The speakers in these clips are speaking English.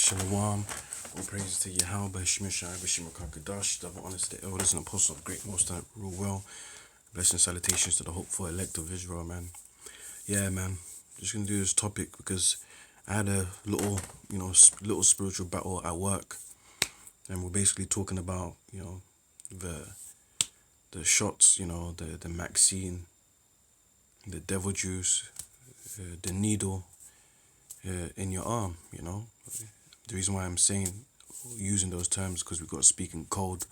Shalom. All praises to Yahweh, Shemeshai, Bashimakankadash, double honors to the elders and apostles of great most that rule well. Blessing salutations to the hopeful elect of Israel, man. Yeah, man. Just gonna do this topic because I had a little, little spiritual battle at work, and we're basically talking about, the shots, the maccine, the devil juice, the needle in your arm, The reason why I'm using those terms because we've got to speak in code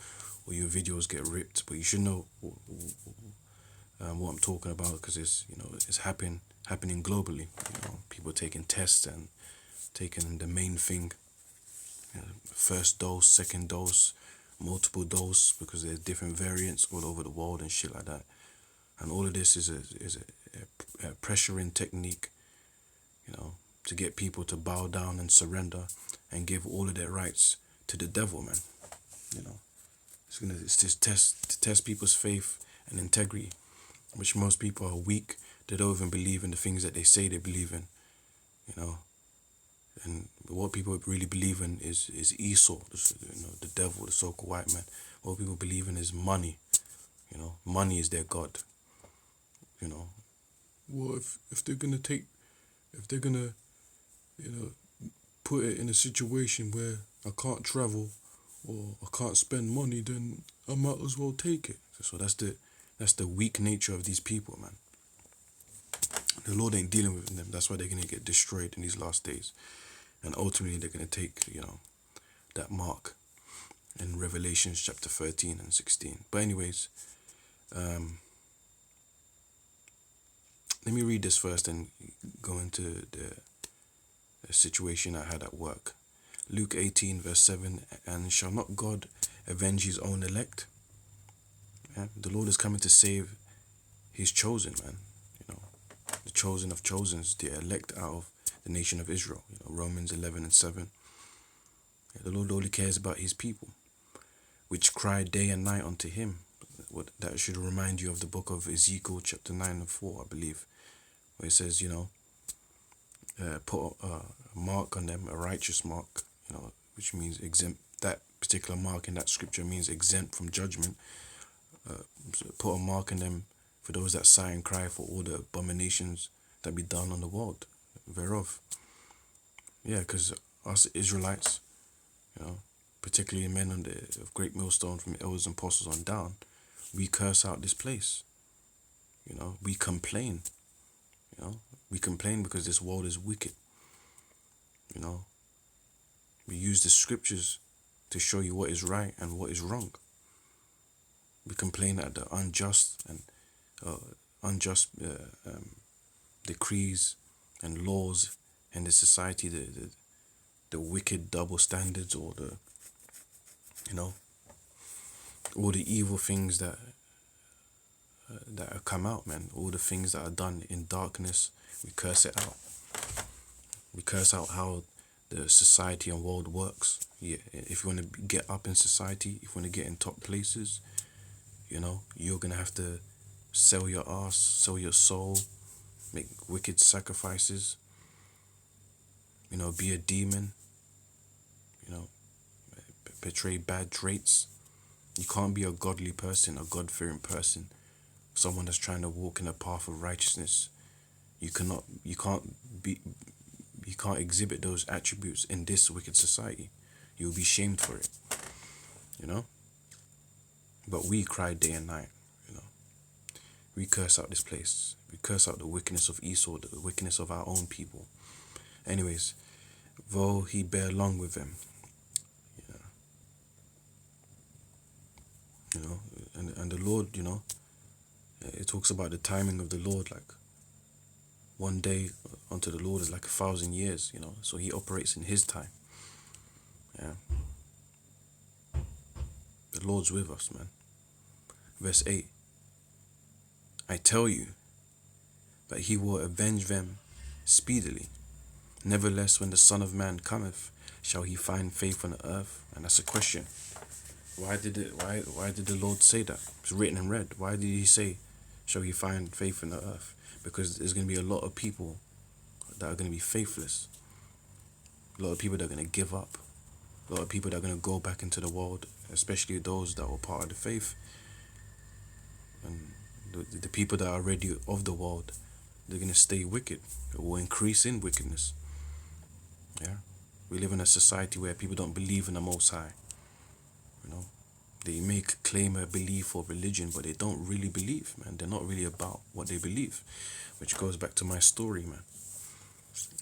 or your videos get ripped, but you should know what I'm talking about because it's happening globally. People taking tests and taking the main thing, first dose, second dose, multiple dose because there's different variants all over the world and shit like that. And all of this is a pressuring technique, to get people to bow down and surrender and give all of their rights to the devil, man. It's to test people's faith and integrity, which most people are weak. They don't even believe in the things that they say they believe in, And what people really believe in is Esau, the devil, the so-called white man. What people believe in is money. Money is their god. Well, if they're gonna put it in a situation where I can't travel or I can't spend money, then I might as well take it. So that's the weak nature of these people, man. The Lord ain't dealing with them. That's why they're gonna get destroyed in these last days, and ultimately they're gonna take that mark in Revelations chapter 13 and 16. But anyways, let me read this first and go into the situation I had at work. Luke 18 verse 7, and shall not God avenge his own elect? Yeah? The Lord is coming to save his chosen, man. The chosen of chosens, the elect out of the nation of Israel. Romans 11 and 7. Yeah, the Lord only cares about his people, which cry day and night unto him. That should remind you of the book of Ezekiel chapter 9 and 4, I believe, where it says, put a mark on them, a righteous mark, which means exempt. That particular mark in that scripture means exempt from judgment. Put a mark on them for those that sigh and cry for all the abominations that be done on the world thereof. Yeah, because us Israelites, particularly men of great millstone from elders and apostles on down, we curse out this place. We complain. We complain because this world is wicked. We use the scriptures to show you what is right and what is wrong. We complain at the unjust decrees and laws in the society, the wicked double standards, or all the evil things that have come out, man. All the things that are done in darkness, we curse it out. We curse out how the society and world works. Yeah, if you want to get up in society, if you want to get in top places, you're gonna have to sell your ass, sell your soul, make wicked sacrifices, be a demon, portray bad traits. You can't be a godly person, a God-fearing person, someone that's trying to walk in a path of righteousness. You can't exhibit those attributes in this wicked society. You'll be shamed for it, But we cry day and night, We curse out this place. We curse out the wickedness of Esau, the wickedness of our own people. Anyways, though he bear long with them, and the Lord, it talks about the timing of the Lord, like one day unto the Lord is like 1,000 years, so he operates in his time. Yeah. The Lord's with us, man. Verse 8, I tell you that he will avenge them speedily. Nevertheless, when the Son of Man cometh, shall he find faith on the earth? And that's a question. Why did the Lord say that? It's written in red. Why did he say, shall he find faith in the earth? Because there's going to be a lot of people that are going to be faithless. A lot of people that are going to give up. A lot of people that are going to go back into the world, especially those that were part of the faith. And the people that are already of the world, they're going to stay wicked or increase in wickedness. Yeah. We live in a society where people don't believe in the Most High. You know, they may claim a belief or religion, but they don't really believe, man. They're not really about what they believe, which goes back to my story, man.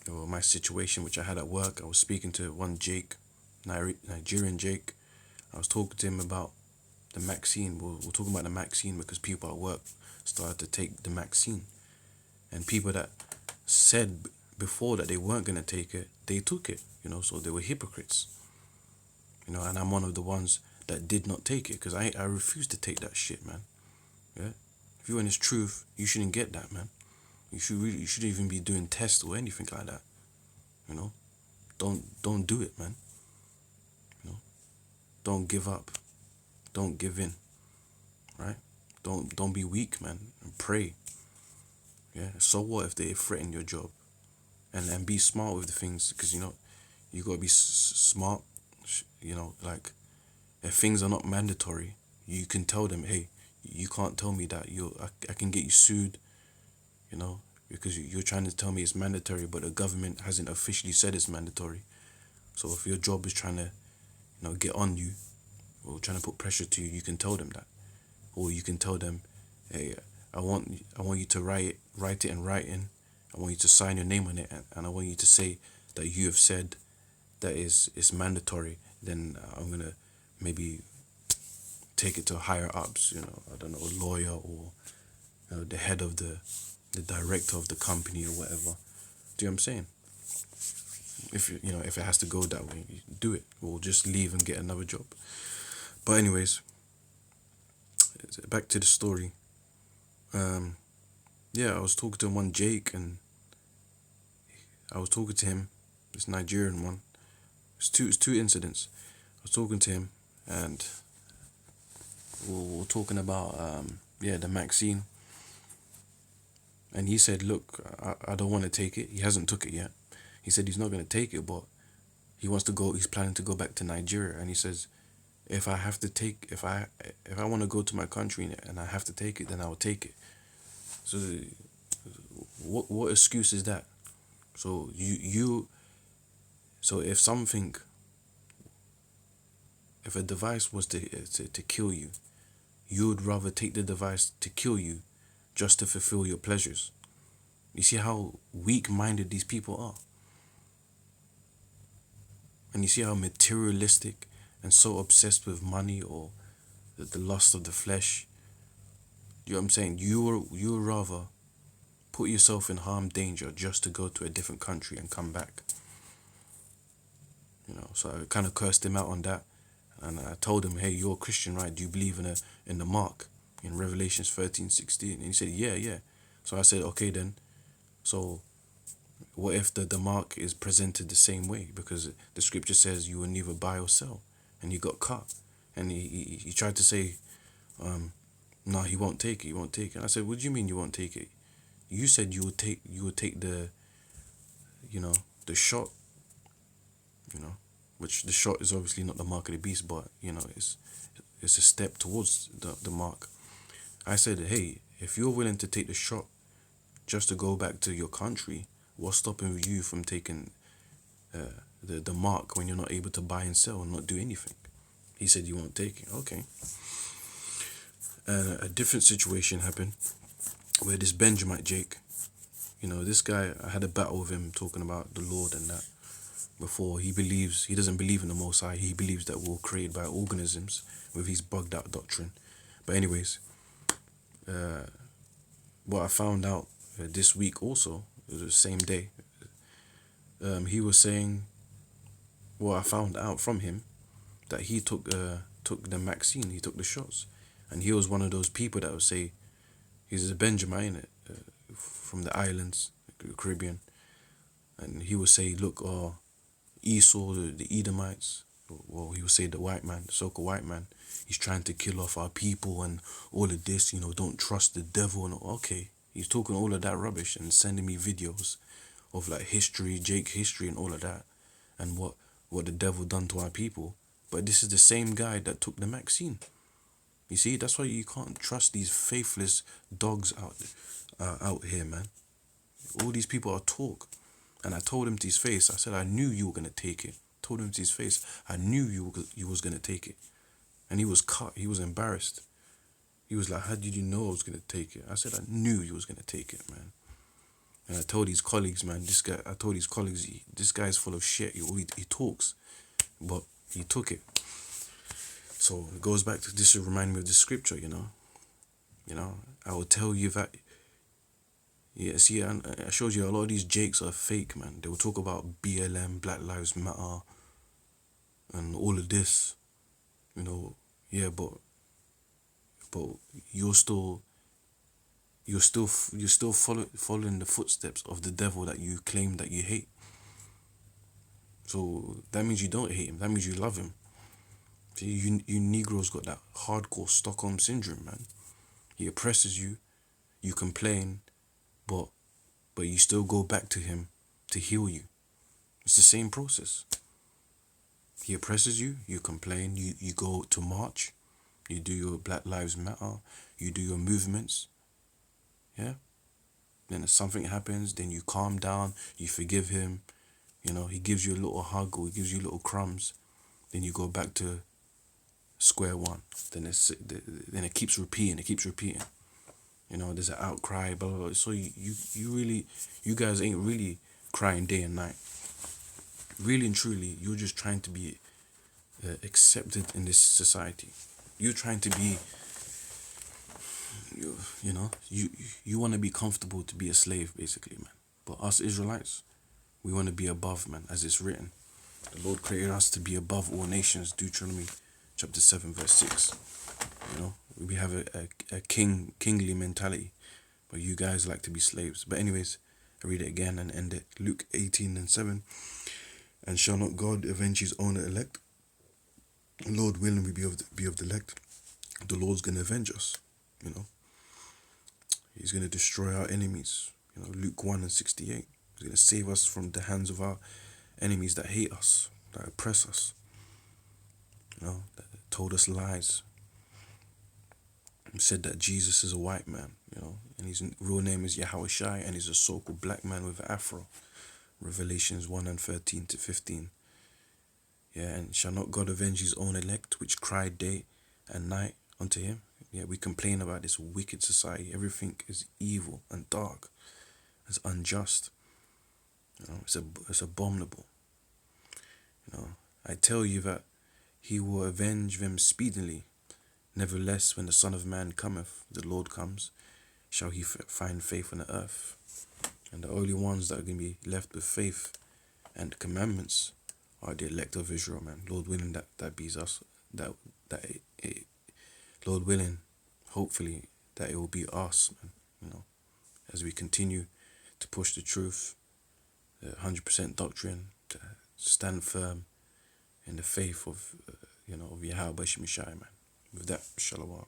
Or my situation, which I had at work. I was speaking to one Jake, Nigerian Jake. I was talking to him about the maccine. We're talking about the maccine because people at work started to take the maccine. And people that said before that they weren't going to take it, they took it, you know, so they were hypocrites. You know, and I'm one of the ones that did not take it because I refused to take that shit, man. Yeah? If you're in this truth, you shouldn't get that, man. You shouldn't even be doing tests or anything like that. You know? Don't do it, man. You know? Don't give up. Don't give in. Right? Don't be weak, man. And pray. Yeah. So what if they threaten your job? And be smart with the things, because you know you gotta be smart. You know, like if things are not mandatory, you can tell them, hey, you can't tell me that I can get you sued. You know, because you're trying to tell me it's mandatory, but the government hasn't officially said it's mandatory. So if your job is trying to, you know, get on you or trying to put pressure to you, you can tell them that, or you can tell them, hey, I want you to write it in writing. I want you to sign your name on it, and I want you to say that you have said that it's mandatory. Then I'm gonna maybe take it to higher ups. You know, I don't know, a lawyer or you know, the head of the director of the company or whatever. Do you know what I'm saying? If it has to go that way, you do it, or just leave and get another job. But anyways, back to the story. Yeah, I was talking to one Jake, and I was talking to him, this Nigerian one. It's two incidents. I was talking to him, and we were talking about the maccine. And he said, look, I don't want to take it. He hasn't took it yet. He said he's not going to take it, but he wants to go. He's planning to go back to Nigeria. And he says, if I want to go to my country and I have to take it, then I will take it. So what excuse is that? So so if a device was to kill you, you would rather take the device to kill you just to fulfill your pleasures. You see how weak-minded these people are? And you see how materialistic and so obsessed with money or the lust of the flesh. You know what I'm saying? You would rather put yourself in harm, danger, just to go to a different country and come back. You know, so I kind of cursed him out on that. And I told him, hey, you're a Christian, right? Do you believe in the mark in Revelations 13:16? And he said, yeah. So I said, okay then. So what if the mark is presented the same way? Because the scripture says you will neither buy or sell. And he got cut. And he tried to say, no, he won't take it. He won't take it. And I said, what do you mean you won't take it? You said you would take the, you know, the shot, you know, which the shot is obviously not the mark of the beast, but, you know, it's a step towards the mark. I said, hey, if you're willing to take the shot just to go back to your country, what's stopping you from taking the mark when you're not able to buy and sell and not do anything? He said you won't take it. Okay. And a different situation happened where this Benjamite Jake, you know, this guy, I had a battle with him talking about the Lord and that before. He doesn't believe in the Most High. He believes that we're created by organisms with his bugged out doctrine. But anyways, what I found out this week also, it was the same day, he was saying, well, I found out from him that he took the vaccine, he took the shots. And he was one of those people that would say, he's a Benjamin from the islands, the Caribbean. And he would say, look, Esau, the Edomites, well, he would say the white man, the so-called white man, he's trying to kill off our people and all of this, you know, don't trust the devil. And okay, he's talking all of that rubbish and sending me videos of like history, Jake history and all of that. and what the devil done to our people. But this is the same guy that took the vaccine. You see, that's why you can't trust these faithless dogs out here, man. All these people are talk. And I told him to his face, I said, I knew you were going to take it. Told him to his face, I knew you was going to take it. And he was cut. He was embarrassed. He was like, how did you know I was going to take it? I said, I knew you was going to take it, man. And I told his colleagues, man, this guy's full of shit. He talks, but he took it. So it goes back to this, remind me of the scripture, you know. I will tell you that, yeah, see, I showed you a lot of these jakes are fake, man. They will talk about BLM, Black Lives Matter, and all of this, you know. Yeah, but you're still following the footsteps of the devil that you claim that you hate. So that means you don't hate him. That means you love him. See, you Negroes got that hardcore Stockholm syndrome, man. He oppresses you, you complain, but you still go back to him to heal you. It's the same process. He oppresses you, you complain, you go to march, you do your Black Lives Matter, you do your movements, yeah? Then if something happens, then you calm down, you forgive him, you know, he gives you a little hug or he gives you little crumbs, then you go back to square one. Then it keeps repeating, You know, there's an outcry, blah, blah, blah. So you guys ain't really crying day and night. Really and truly, you're just trying to be accepted in this society. You're trying to be, you want to be comfortable to be a slave, basically, man. But us Israelites, we want to be above, man, as it's written. The Lord created us to be above all nations, Deuteronomy chapter 7, verse 6. You know, we have a kingly mentality, but you guys like to be slaves. But anyways, I read it again and end it. Luke 18:7. And shall not God avenge his own elect? Lord willing we be of the elect. The Lord's going to avenge us, you know. He's going to destroy our enemies. You know, Luke 1:68. He's going to save us from the hands of our enemies that hate us, that oppress us, you know, that told us lies. He said that Jesus is a white man, you know, and his real name is Yahushai, and he's a so-called black man with an afro. Revelations 1:13-15. Yeah, and shall not God avenge his own elect, which cry day and night unto him? Yeah, we complain about this wicked society. Everything is evil and dark. It's unjust. You know, it's abominable. You know, I tell you that he will avenge them speedily. Nevertheless, when the Son of Man cometh, the Lord comes, shall he find faith on the earth. And the only ones that are going to be left with faith and commandments are the elect of Israel, man. Lord willing, that be us. Lord willing, hopefully, that it will be us, man. You know, as we continue to push the truth, the 100% doctrine, to stand firm in the faith of, of Yahweh Shemishai, man. With that, shalom.